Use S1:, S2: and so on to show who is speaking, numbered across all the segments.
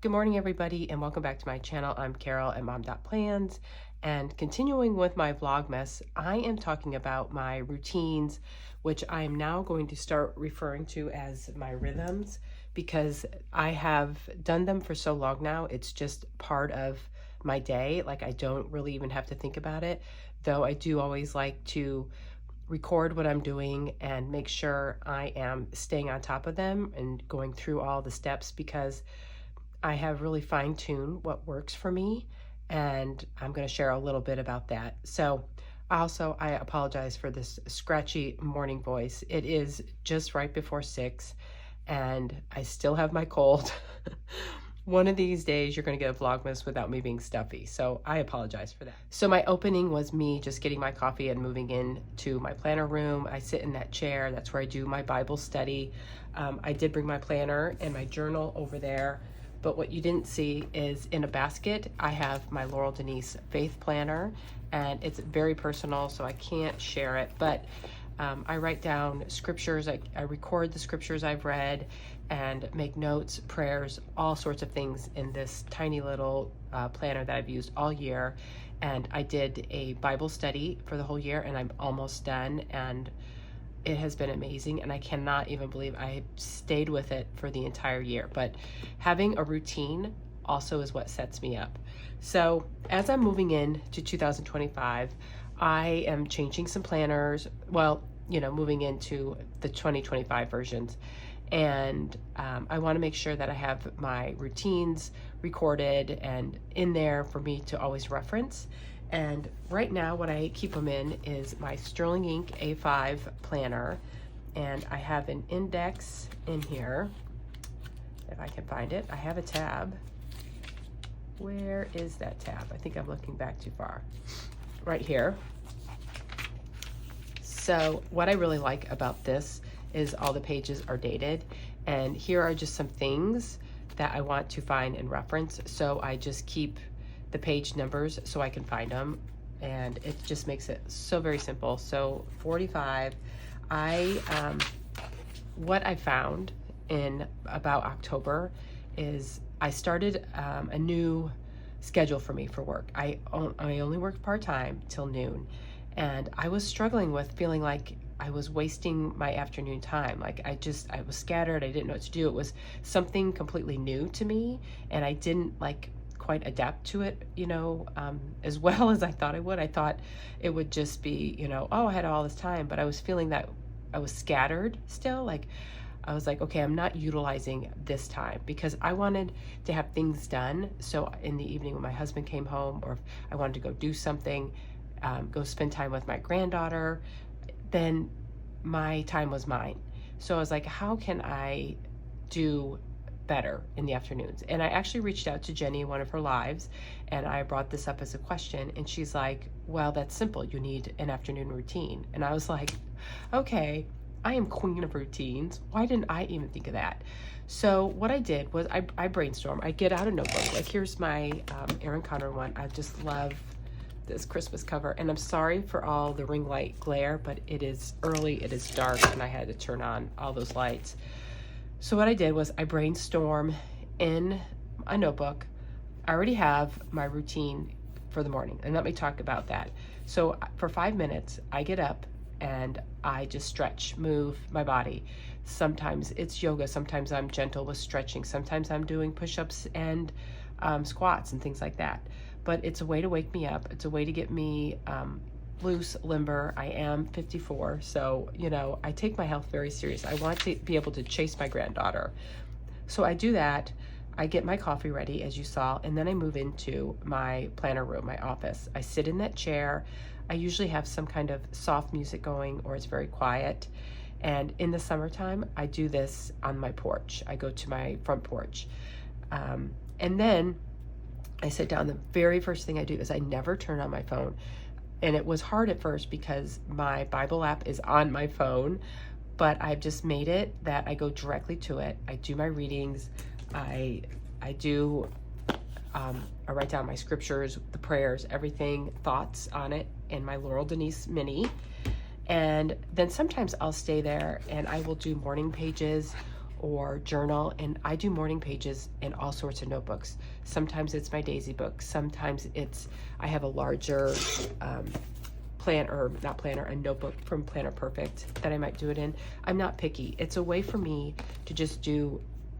S1: Good morning, everybody, and welcome back to my channel. I'm Carol at Mom.Plans, and continuing with my Vlogmas, I am talking about my routines, which I am now going to start referring to as my rhythms, because I have done them for so long now. It's just part of my day. Like, I don't really even have to think about it, though I do always like to record what I'm doing and make sure I am staying on top of them and going through all the steps, because I have really fine-tuned what works for me, and I'm going to share a little bit about that. So also, I apologize for this scratchy morning voice. It is just right before 6, and I still have my cold. One of these days, you're going to get a Vlogmas without me being stuffy, so I apologize for that. So my opening was me just getting my coffee and moving into my planner room. I sit in that chair. That's where I do my Bible study. I did bring my planner and my journal over there. But what you didn't see is in a basket, I have my Laurel Denise Faith Planner, and it's very personal, so I can't share it. But I write down scriptures, I record the scriptures I've read, and make notes, prayers, all sorts of things in this tiny little planner that I've used all year. And I did a Bible study for the whole year, and I'm almost done. And it has been amazing, and I cannot even believe I stayed with it for the entire year. But having a routine also is what sets me up. So as I'm moving in to 2025, I am changing some planners. Well, moving into the 2025 versions. And I want to make sure that I have my routines recorded and in there for me to always reference. And right now, what I keep them in is my Sterling Ink A5 planner. And I have an index in here, if I can find it. I have a tab. Where is that tab? I think I'm looking back too far. Right here. So what I really like about this is all the pages are dated. And here are just some things that I want to find and reference. So I just keep the page numbers so I can find them, and it just makes it so very simple. So 45, what I found in about October is I started a new schedule for me for work. I only worked part-time till noon, and I was struggling with feeling like I was wasting my afternoon time. Like I was scattered. I didn't know what to do. It was something completely new to me, and I didn't quite adapt to it, as well as I thought I would. I thought it would just be, oh, I had all this time, but I was feeling that I was scattered still. Like I was like, okay, I'm not utilizing this time, because I wanted to have things done. So in the evening when my husband came home, or if I wanted to go do something, go spend time with my granddaughter, then my time was mine. So I was like, how can I do better in the afternoons? And I actually reached out to Jenny in one of her lives, and I brought this up as a question, and she's like, well, that's simple. You need an afternoon routine. And I was like, okay, I am queen of routines. Why didn't I even think of that? So what I did was I brainstormed. I get out a notebook. Like here's my Erin Condren one. I just love this Christmas cover, and I'm sorry for all the ring light glare, but it is early, it is dark, and I had to turn on all those lights. So what I did was I brainstormed in a notebook. I already have my routine for the morning, and let me talk about that. So for 5 minutes, I get up and I just stretch, move my body. Sometimes it's yoga, sometimes I'm gentle with stretching, sometimes I'm doing push-ups and squats and things like that. But it's a way to wake me up. It's a way to get me loose, limber. I am 54, so I take my health very serious. I want to be able to chase my granddaughter. So I do that. I get my coffee ready, as you saw, and then I move into my planner room, my office. I sit in that chair. I usually have some kind of soft music going, or it's very quiet. And in the summertime, I do this on my porch. I go to my front porch. And then I sit down. The very first thing I do is I never turn on my phone. And it was hard at first because my Bible app is on my phone, but I've just made it that I go directly to it. I do my readings. I write down my scriptures, the prayers, everything, thoughts on it in my Laurel Denise mini. And then sometimes I'll stay there and I will do morning pages, or journal, and I do morning pages in all sorts of notebooks. Sometimes it's my Daisy book, sometimes it's, I have a larger a notebook from Planner Perfect that I might do it in. I'm not picky. It's a way for me to just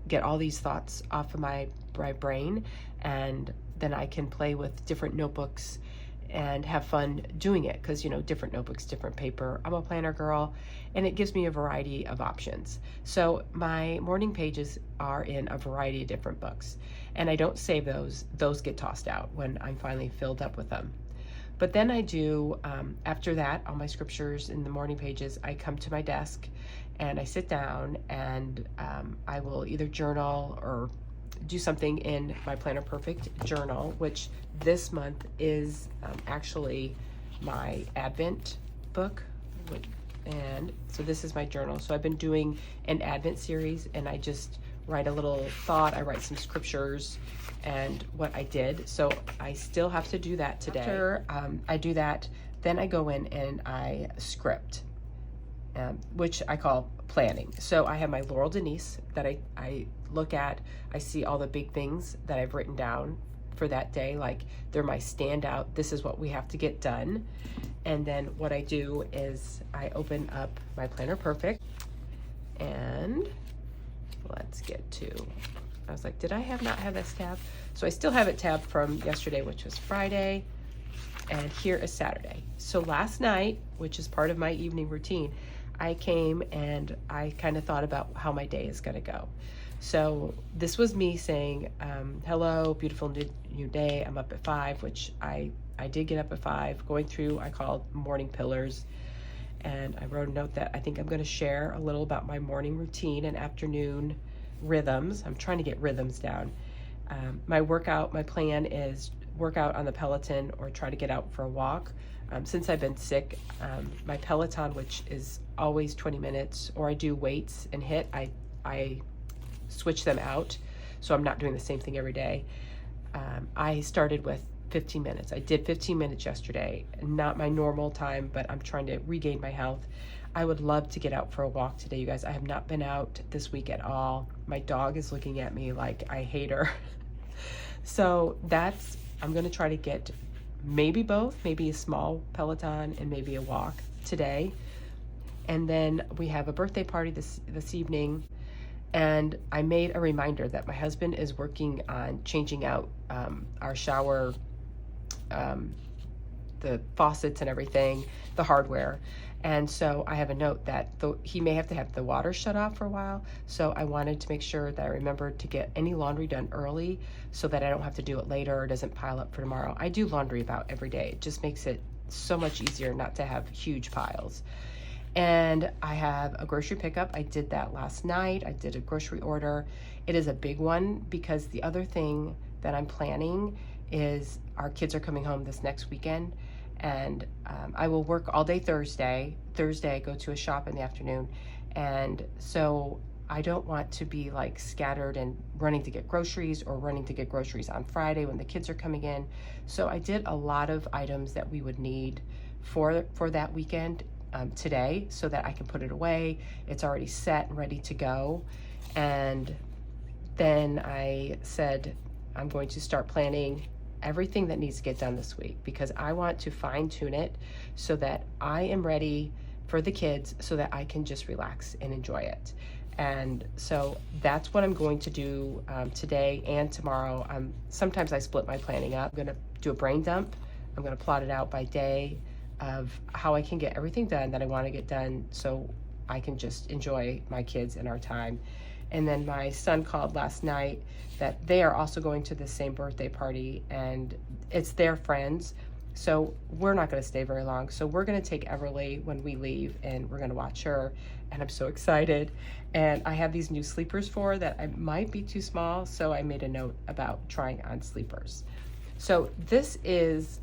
S1: get all these thoughts off of my brain, and then I can play with different notebooks and have fun doing it, because, you know, different notebooks, different paper. I'm a planner girl, and it gives me a variety of options. So my morning pages are in a variety of different books, and I don't save those. Those get tossed out when I'm finally filled up with them. But then I do, after that, all my scriptures in the morning pages, I come to my desk and I sit down, and I will either journal or do something in my Planner Perfect journal, which this month is actually my Advent book. And so this is my journal. So I've been doing an Advent series, and I just write a little thought. I write some scriptures and what I did. So I still have to do that today. After I do that, then I go in and I script, which I call planning. So I have my Laurel Denise that I look at. I see all the big things that I've written down for that day, like they're my standout. This is what we have to get done. And then what I do is I open up my Planner Perfect, and let's get to, I was like, did I not have this tab? So I still have it tabbed from yesterday, which was Friday, and here is Saturday. So last night, which is part of my evening routine, I came and I kind of thought about how my day is going to go. So this was me saying, hello, beautiful new day. I'm up at 5, which I did get up at 5, going through, I called morning pillars. And I wrote a note that I think I'm going to share a little about my morning routine and afternoon rhythms. I'm trying to get rhythms down. My plan is workout on the Peloton or try to get out for a walk. Since I've been sick, my Peloton, which is always 20 minutes, or I do weights and HIIT, I switch them out, so I'm not doing the same thing every day. I started with 15 minutes. I did 15 minutes yesterday, not my normal time, but I'm trying to regain my health. I would love to get out for a walk today, you guys. I have not been out this week at all. My dog is looking at me like I hate her. So I'm gonna try to get maybe both, maybe a small Peloton and maybe a walk today. And then we have a birthday party this evening. And I made a reminder that my husband is working on changing out our shower, the faucets and everything, the hardware. And so I have a note that he may have to have the water shut off for a while. So I wanted to make sure that I remembered to get any laundry done early so that I don't have to do it later or doesn't pile up for tomorrow. I do laundry about every day. It just makes it so much easier not to have huge piles. And I have a grocery pickup. I did that last night. I did a grocery order. It is a big one because the other thing that I'm planning is our kids are coming home this next weekend, and I will work all day Thursday. I go to a shop in the afternoon, and so I don't want to be like scattered and running to get groceries or running to get groceries on Friday when the kids are coming in. So I did a lot of items that we would need for that weekend today, so that I can put it away. It's already set and ready to go. And then I said I'm going to start planning everything that needs to get done this week, because I want to fine tune it so that I am ready for the kids, so that I can just relax and enjoy it. And so that's what I'm going to do today and tomorrow. Sometimes I split my planning up. I'm gonna do a brain dump. I'm gonna plot it out by day of how I can get everything done that I want to get done, so I can just enjoy my kids and our time. And then my son called last night that they are also going to the same birthday party, and it's their friends, so we're not going to stay very long. So we're going to take Everly when we leave, and we're going to watch her, and I'm so excited. And I have these new sleepers for that I might be too small, so I made a note about trying on sleepers. So this is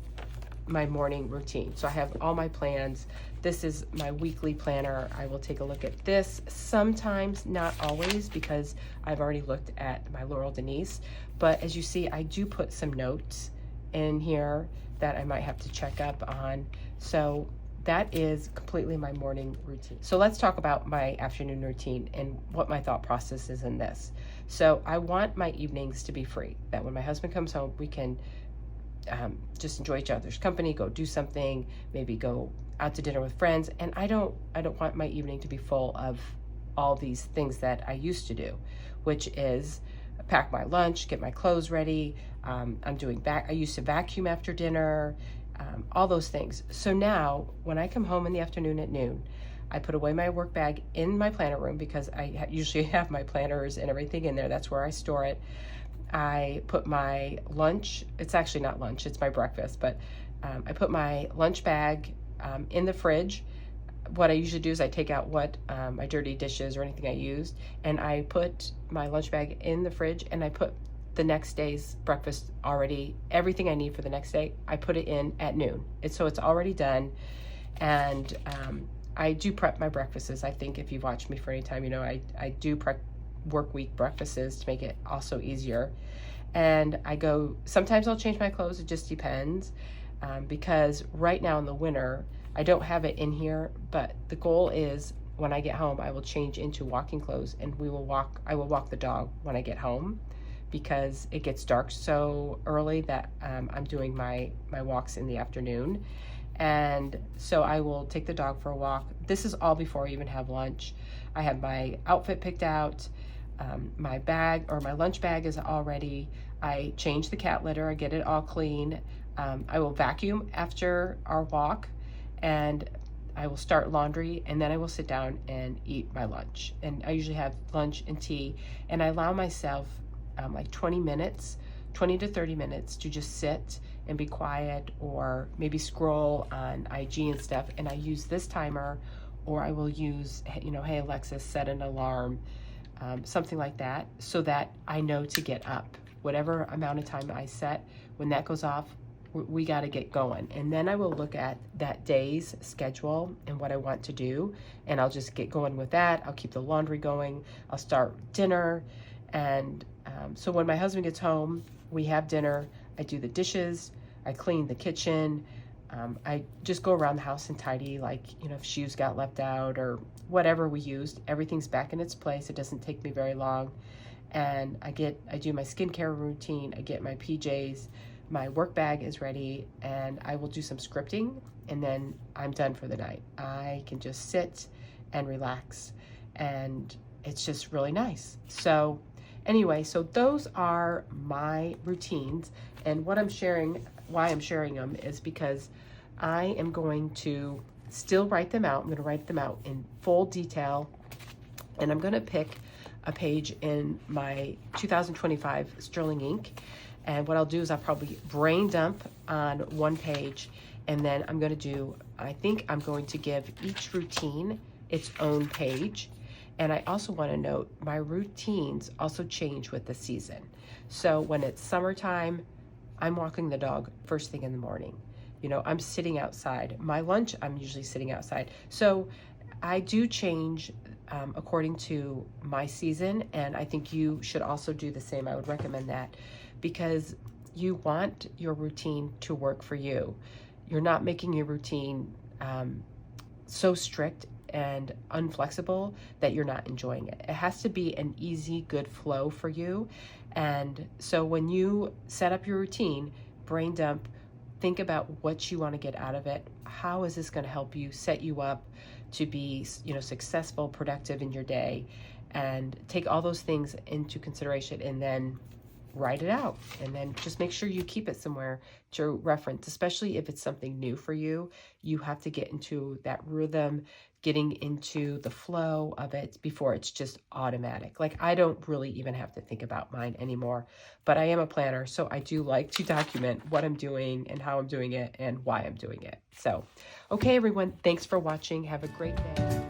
S1: my morning routine. So I have all my plans. This is my weekly planner. I will take a look at this sometimes, not always, because I've already looked at my Laurel Denise. But as you see, I do put some notes in here that I might have to check up on. So that is completely my morning routine. So let's talk about my afternoon routine and what my thought process is in this. So I want my evenings to be free, that when my husband comes home, we can just enjoy each other's company, go do something, maybe go out to dinner with friends. And I don't want my evening to be full of all these things that I used to do, which is pack my lunch, get my clothes ready. I used to vacuum after dinner, all those things. So now when I come home in the afternoon at noon, I put away my work bag in my planner room, because I usually have my planners and everything in there. That's where I store it. I put my lunch, it's actually not lunch, it's my breakfast, but I put my lunch bag in the fridge. What I usually do is I take out my dirty dishes or anything I used, and I put my lunch bag in the fridge, and I put the next day's breakfast already, everything I need for the next day, I put it in at noon. So it's already done. And I do prep my breakfasts. I think if you've watched me for any time, you know I do prep work week breakfasts to make it also easier. And sometimes I'll change my clothes, it just depends, because right now in the winter, I don't have it in here, but the goal is when I get home, I will change into walking clothes, and I will walk the dog when I get home, because it gets dark so early that I'm doing my walks in the afternoon. And so I will take the dog for a walk. This is all before I even have lunch. I have my outfit picked out. My bag, or my lunch bag, is all ready. I change the cat litter, I get it all clean. I will vacuum after our walk, and I will start laundry, and then I will sit down and eat my lunch. And I usually have lunch and tea, and I allow myself like 20 to 30 minutes to just sit and be quiet, or maybe scroll on IG and stuff. And I use this timer, or I will use, hey Alexa, set an alarm, something like that, so that I know to get up. Whatever amount of time I set, when that goes off, we got to get going. And then I will look at that day's schedule and what I want to do, and I'll just get going with that. I'll keep the laundry going. I'll start dinner. And so when my husband gets home, we have dinner. I do the dishes. I clean the kitchen. I just go around the house and tidy, like, if shoes got left out or whatever we used, everything's back in its place. It doesn't take me very long. And I do my skincare routine. I get my PJs. My work bag is ready, and I will do some scripting, and then I'm done for the night. I can just sit and relax, and it's just really nice. So anyway, so those are my routines, and why I'm sharing them is because I am going to still write them out. I'm going to write them out in full detail, and I'm going to pick a page in my 2025 Sterling ink. And what I'll do is I'll probably brain dump on one page, and then I think I'm going to give each routine its own page. And I also want to note, my routines also change with the season. So when it's summertime, I'm walking the dog first thing in the morning. I'm sitting outside. My lunch, I'm usually sitting outside. So I do change according to my season, and I think you should also do the same. I would recommend that, because you want your routine to work for you. You're not making your routine so strict and unflexible that you're not enjoying it. It has to be an easy, good flow for you. And so when you set up your routine, brain dump, think about what you want to get out of it. How is this going to help you set you up to be, successful, productive in your day? And take all those things into consideration, and then write it out, and then just make sure you keep it somewhere to reference. Especially if it's something new for you, you have to get into that rhythm, getting into the flow of it before it's just automatic. Like, I don't really even have to think about mine anymore, but I am a planner, so I do like to document what I'm doing and how I'm doing it and why I'm doing it. So, okay, everyone, thanks for watching. Have a great day.